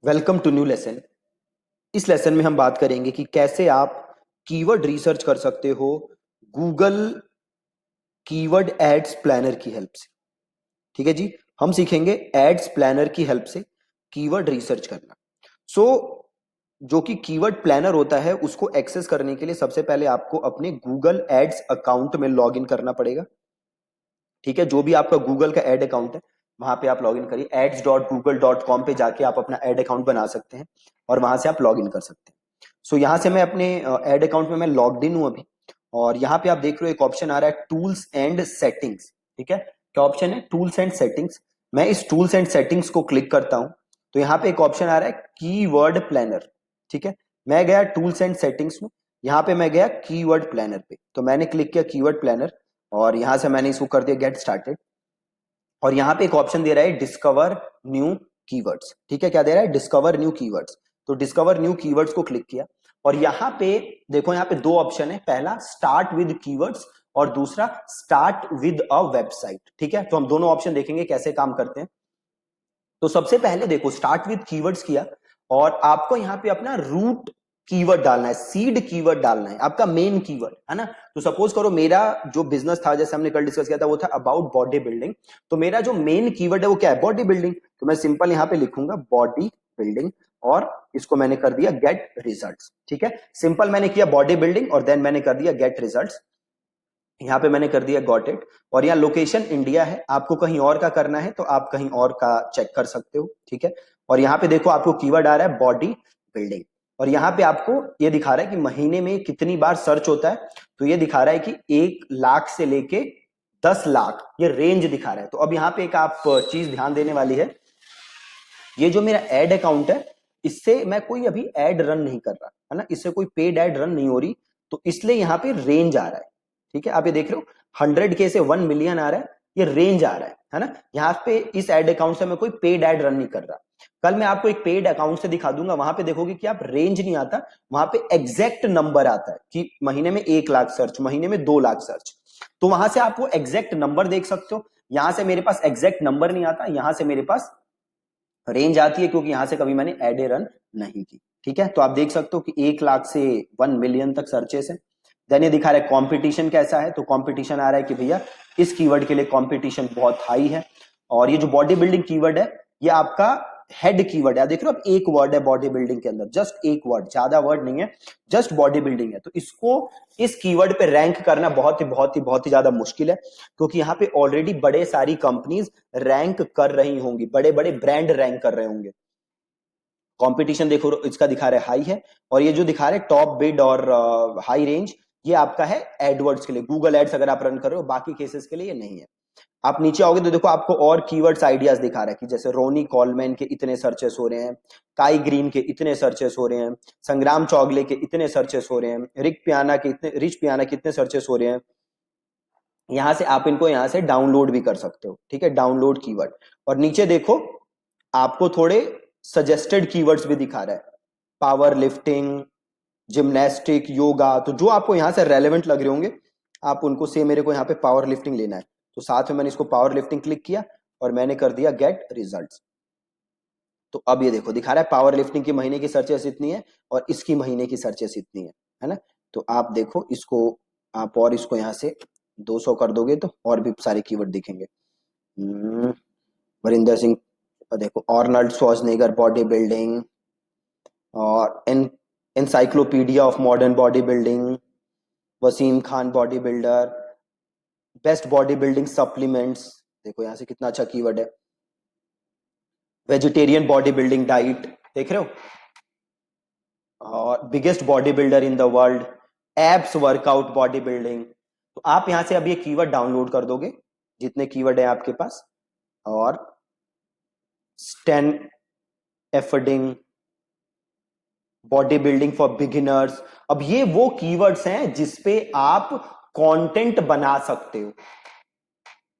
Welcome to new lesson. इस lesson में हम बात करेंगे कि कैसे आप कीवर्ड रिसर्च कर सकते हो गूगल कीवर्ड एड्स प्लानर की हेल्प से। ठीक है जी, हम सीखेंगे एड्स प्लानर की हेल्प से कीवर्ड रिसर्च करना। सो जो कि कीवर्ड प्लानर होता है उसको एक्सेस करने के लिए सबसे पहले आपको अपने गूगल एड्स अकाउंट में लॉग इन करना पड़ेगा। ठीक है, जो भी आपका गूगल का एड अकाउंट है वहां पे आप लॉग इन करिए। ads.google.com पे जाके आप अपना एड अकाउंट बना सकते हैं और वहां से आप लॉग इन कर सकते हैं। सो यहाँ से मैं अपने एड अकाउंट में मैं लॉग्ड इन हूं अभी। और यहाँ पे आप देख रहे हो एक ऑप्शन आ रहा है टूल्स एंड सेटिंग्स। ठीक है, क्या ऑप्शन है? Tools and settings. मैं इस टूल्स एंड सेटिंग्स को क्लिक करता हूं तो यहाँ पे एक ऑप्शन आ रहा है कीवर्ड प्लानर। ठीक है, मैं गया टूल्स एंड सेटिंग्स में, यहाँ पे मैं गया कीवर्ड प्लानर पे, तो मैंने क्लिक किया कीवर्ड प्लानर और यहां से मैंने इसको कर दिया गेट स्टार्टेड। और यहाँ पे एक ऑप्शन दे रहा है डिस्कवर न्यू कीवर्ड्स। ठीक है, क्या दे रहा है? Discover new keywords. तो डिस्कवर न्यू कीवर्ड्स को क्लिक किया और यहाँ पे देखो, यहाँ पे दो ऑप्शन है, पहला स्टार्ट विद कीवर्ड्स और दूसरा स्टार्ट विद अ वेबसाइट। ठीक है, तो हम दोनों ऑप्शन देखेंगे कैसे काम करते हैं। तो सबसे पहले देखो स्टार्ट विद कीवर्ड्स किया और आपको यहाँ पे अपना रूट कीवर्ड डालना है, सीड कीवर्ड डालना है, आपका मेन कीवर्ड है ना। तो सपोज करो मेरा जो बिजनेस था, जैसे हमने कल डिस्कस किया था, वो था अबाउट बॉडी बिल्डिंग। तो मेरा जो मेन कीवर्ड है वो क्या है? Body building. तो मैं सिंपल यहाँ पे लिखूंगा बॉडी बिल्डिंग और इसको मैंने कर दिया गेट रिजल्ट्स। ठीक है, सिंपल मैंने किया बॉडी बिल्डिंग और देन मैंने कर दिया गेट रिजल्ट्स। यहाँ पे मैंने कर दिया गॉट इट। और यहाँ लोकेशन इंडिया है, आपको कहीं और का करना है तो आप कहीं और का चेक कर सकते हो। ठीक है, और यहाँ पे देखो आपको कीवर्ड आ रहा है बॉडी बिल्डिंग और यहाँ पे आपको ये दिखा रहा है कि महीने में कितनी बार सर्च होता है। तो ये दिखा रहा है कि 1 लाख से लेके 10 लाख, ये रेंज दिखा रहा है। तो अब यहाँ पे एक आप चीज ध्यान देने वाली है, ये जो मेरा एड अकाउंट है इससे मैं कोई अभी एड रन नहीं कर रहा है ना, इससे कोई पेड एड रन नहीं हो रही, तो इसलिए यहाँ पे रेंज आ रहा है। ठीक है, आप ये देख रहे हो 100K से 1 मिलियन आ रहा है, ये रेंज आ रहा है ना। यहाँ पे इस एड अकाउंट से मैं कोई पेड एड रन नहीं कर रहा। कल मैं आपको एक पेड अकाउंट से दिखा दूंगा, वहां पे देखोगे कि आप रेंज नहीं आता, वहां पे एग्जैक्ट नंबर आता है कि महीने में 1 लाख सर्च, महीने में 2 लाख सर्च। तो वहां से आप वो एग्जैक्ट नंबर देख सकते हो। यहां से मेरे पास एग्जैक्ट नंबर नहीं आता, यहां से मेरे पास रेंज आती है क्योंकि यहां से कभी मैंने एड रन नहीं की। ठीक है, तो आप देख सकते हो कि 1 लाख से 1 मिलियन तक सर्चेस है। देन ये दिखा रहा है कंपटीशन कैसा है, तो कंपटीशन आ रहा है कि भैया इस कीवर्ड के लिए कंपटीशन बहुत हाई है। और ये जो बॉडी बिल्डिंग कीवर्ड है ये आपका हेड कीवर्ड है। देख रहे हो आप, एक वर्ड है बॉडी बिल्डिंग के अंदर, जस्ट एक वर्ड, ज्यादा वर्ड नहीं है, जस्ट बॉडी बिल्डिंग है। तो इसको इस कीवर्ड पे रैंक करना बहुत ही ज्यादा मुश्किल है क्योंकि यहाँ पे ऑलरेडी बड़े सारी कंपनीज रैंक कर रही होंगी, बड़े बड़े ब्रांड रैंक कर रहे होंगे। कंपटीशन देखो इसका दिखा रहा है हाई है। और ये जो दिखा रहा है टॉप बिड और हाई रेंज, ये आपका है एडवर्ड्स के लिए, गूगल एड्स अगर आप रन कर रहे हो, बाकी केसेस के लिए ये नहीं है। आप नीचे आओगे तो देखो आपको और कीवर्ड्स आइडियाज दिखा रहा है कि जैसे रोनी कॉलमैन के इतने सर्चेस हो रहे हैं, काई ग्रीन के इतने सर्चेस हो रहे हैं, संग्राम चौगले के इतने सर्चेस हो रहे हैं, रिच पियाना के इतने सर्चेस हो रहे हैं। यहां से आप इनको यहां से डाउनलोड भी कर सकते हो। ठीक है, डाउनलोड कीवर्ड। और नीचे देखो आपको थोड़े सजेस्टेड कीवर्ड्स भी दिखा रहा है, पावर लिफ्टिंग, जिम्नास्टिक, योगा। तो जो आपको यहां से रेलेवेंट लग रहे होंगे आप उनको से, मेरे को यहाँ पे पावर लिफ्टिंग लेना है तो साथ में मैंने इसको पावर लिफ्टिंग क्लिक किया और मैंने कर दिया गेट रिजल्ट्स। तो अब ये देखो दिखा रहा है पावर लिफ्टिंग की महीने की सर्चेस इतनी है और इसकी महीने की सर्चेस इतनी है ना। तो आप देखो इसको, आप और इसको यहाँ से 200 कर दोगे तो और भी सारे कीवर्ड दिखेंगे। वरिंदर सिंह, देखो अर्नल्ड श्वार्ज़नेगर बॉडी बिल्डिंग, और encyclopedia of modern body building, Wasim Khan body builder, best body building supplements. देखो यहाँ से कितना अच्छा कीवर्ड है, वेजिटेरियन बॉडी बिल्डिंग डाइट, देख रहे हो, और biggest body builder in the world, abs workout body building. तो आप यहां से अब ये कीवर्ड डाउनलोड कर दोगे जितने कीवर्ड है आपके पास। और Stan Efferding, body building for beginners. अब ये वो कीवर्ड्स हैं जिसपे आप कंटेंट बना सकते हो,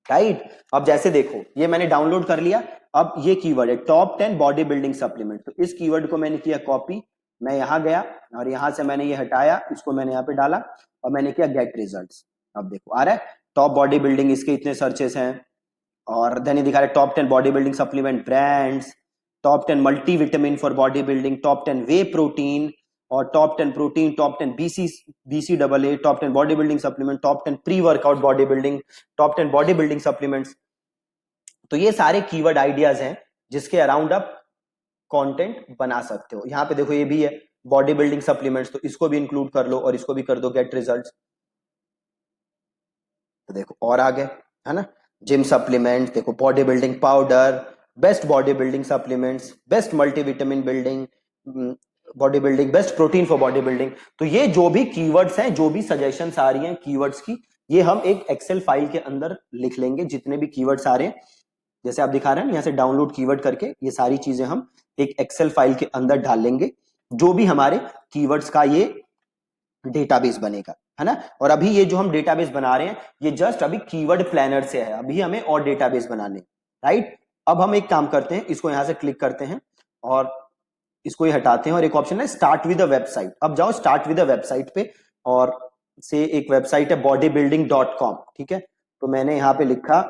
राइट। अब जैसे देखो ये मैंने डाउनलोड कर लिया, अब ये कीवर्ड है टॉप 10 बॉडी बिल्डिंग सप्लीमेंट, तो इस कीवर्ड को मैंने किया कॉपी, मैं यहां गया और यहां से मैंने ये हटाया, इसको मैंने यहाँ पे डाला और मैंने किया गेट रिजल्ट्स। अब देखो आ रहा है टॉप बॉडी बिल्डिंग, इसके इतने सर्चेस हैं। और देन ये दिखा रहा है top 10 body building supplement brands, top 10 multivitamin for body building, top 10 whey protein, और top 10 protein, top 10 BCAA, top 10 body building supplement, top 10 pre workout body building, top 10 body building supplements. तो ये सारे keyword ideas हैं जिसके around आप content बना सकते हो। यहां पे देखो ये भी है बॉडी बिल्डिंग सप्लीमेंट्स, तो इसको भी इंक्लूड कर लो और इसको भी कर दो गेट रिजल्ट्स। तो देखो और आगे है ना, जिम सप्लीमेंट, देखो body building powder, best body building supplements, best multivitamin building body building, best protein for body building. तो ये जो भी कीवर्ड्स हैं, जो भी सजेशंस आ रही हैं कीवर्ड्स की, ये हम एक एक्सेल फाइल के अंदर लिख लेंगे। जितने भी कीवर्ड्स आ रहे हैं, जैसे आप दिखा रहे हैं यहाँ से डाउनलोड कीवर्ड करके, ये सारी चीजें हम एक एक्सेल फाइल के अंदर डाल लेंगे, जो भी हमारे कीवर्ड्स का ये डेटाबेस बनेगा, है ना। और अभी ये जो हम डेटाबेस बना रहे हैं, ये जस्ट अभी कीवर्ड प्लानर से है, अभी हमें और डेटाबेस बनाने, राइट। अब हम एक काम करते हैं, इसको यहां से क्लिक करते हैं और इसको ये हटाते हैं, और एक ऑप्शन है स्टार्ट विद अ वेबसाइट। अब जाओ स्टार्ट विद अ वेबसाइट पे, और से एक वेबसाइट है bodybuilding.com, ठीक है। तो मैंने यहाँ पे लिखा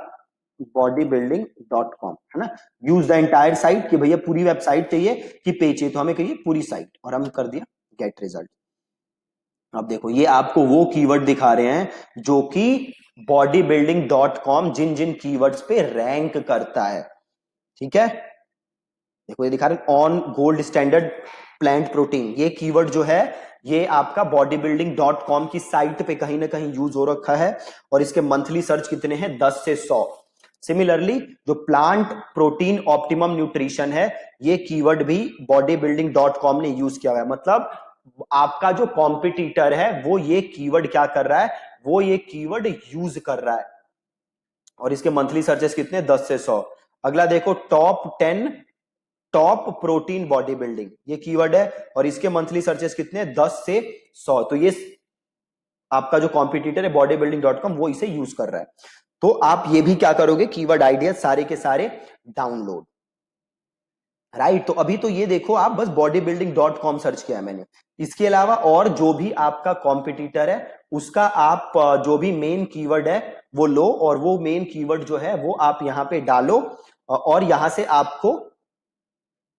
bodybuilding.com, है ना। यूज द एंटायर साइट, कि भैया पूरी वेबसाइट चाहिए कि पेज चाहिए, तो हमें कहिए पूरी साइट, और हम कर दिया गेट रिजल्ट। अब देखो ये आपको वो कीवर्ड दिखा रहे हैं जो कि bodybuilding.com जिन जिन कीवर्ड्स पे रैंक करता है, ठीक है। देखो ये दिखा रहे हैं on gold standard plant protein, ये कीवर्ड जो है ये आपका bodybuilding.com की साइट पे कहीं ना कहीं यूज हो रखा है, और इसके मंथली सर्च कितने हैं, 10 से 100। सिमिलरली जो प्लांट प्रोटीन ऑप्टिमम न्यूट्रिशन है, ये कीवर्ड भी bodybuilding.com ने यूज किया हुआ है। मतलब आपका जो कॉम्पिटिटर है वो ये कीवर्ड क्या कर रहा है, वो ये कीवर्ड यूज कर रहा है, और इसके मंथली सर्चेस कितने, 10 से 100। अगला देखो top 10 top protein body building, ये कीवर्ड है, और इसके मंथली सर्चेस कितने, 10 से 100। तो ये आपका जो कॉम्पिटिटर है bodybuilding.com वो इसे यूज कर रहा है। तो आप ये भी क्या करोगे, कीवर्ड आइडिया सारे के सारे डाउनलोड, राइट। तो अभी तो ये देखो आप बस bodybuilding.com सर्च किया है मैंने, इसके अलावा और जो भी आपका कॉम्पिटिटर है उसका आप जो भी मेन कीवर्ड है वो लो, और वो मेन कीवर्ड जो है वो आप यहां पे डालो, और यहां से आपको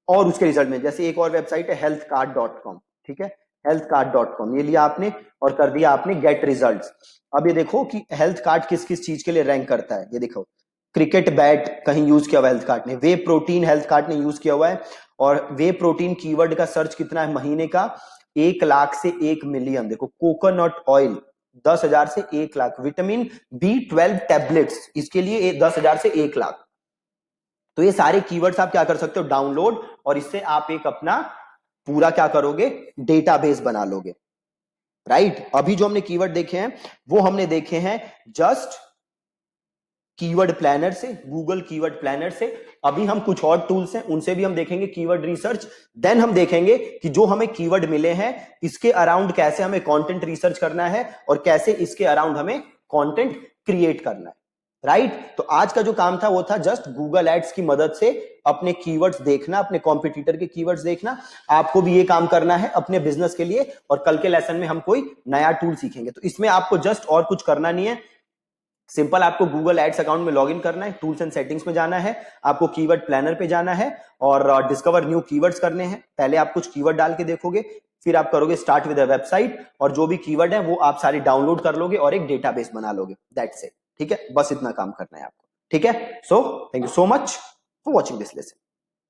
और उसके रिजल्ट में, जैसे एक और वेबसाइट है healthcard.com, ठीक है, healthcard.com ये लिया आपने और कर दिया आपने गेट रिजल्ट्स। अब ये देखो कि हेल्थ कार्ड किस किस चीज के लिए रैंक करता है, ये देखो क्रिकेट बैट कहीं यूज किया हुआ है हेल्थ कार्ड ने, वे प्रोटीन हेल्थ कार्ड ने यूज किया हुआ है, और वे प्रोटीन कीवर्ड का सर्च कितना है महीने का, 1 लाख से 1 मिलियन। देखो कोकोनट ऑयल 10,000 से 1 लाख, विटामिन B12 टैबलेट्स इसके लिए 10,000 से 1 लाख। तो ये सारे कीवर्ड्स आप क्या कर सकते हो, डाउनलोड, और इससे आप एक अपना पूरा क्या करोगे, डेटाबेस बना लोगे, राइट। अभी जो हमने कीवर्ड देखे हैं वो हमने देखे हैं जस्ट कीवर्ड प्लानर से, गूगल कीवर्ड प्लानर से। अभी हम कुछ और टूल्स हैं उनसे भी हम देखेंगे कीवर्ड रिसर्च, देन हम देखेंगे कि जो हमें कीवर्ड मिले हैं इसके अराउंड कैसे हमें कंटेंट रिसर्च करना है, और कैसे इसके अराउंड हमें कंटेंट क्रिएट करना है, राइट। तो आज का जो काम था वो था जस्ट गूगल एड्स की मदद से अपने कीवर्ड्स देखना, अपने कॉम्पिटिटर के कीवर्ड्स देखना। आपको भी ये काम करना है अपने बिजनेस के लिए, और कल के लेसन में हम कोई नया टूल सीखेंगे। तो इसमें आपको जस्ट और कुछ करना नहीं है, सिंपल आपको गूगल एड्स अकाउंट में लॉगिन करना है, टूल्स एंड सेटिंग्स में जाना है, आपको कीवर्ड प्लानर पे जाना है, और डिस्कवर न्यू कीवर्ड्स करने हैं। पहले आप कुछ कीवर्ड डाल के देखोगे, फिर आप करोगे स्टार्ट विद अ वेबसाइट, और जो भी कीवर्ड है वो आप सारे डाउनलोड कर लोगे और एक डेटाबेस बना लोगे, दैट्स इट, ठीक है। बस इतना काम करना है आपको, ठीक है। So thank you so much for watching this lesson.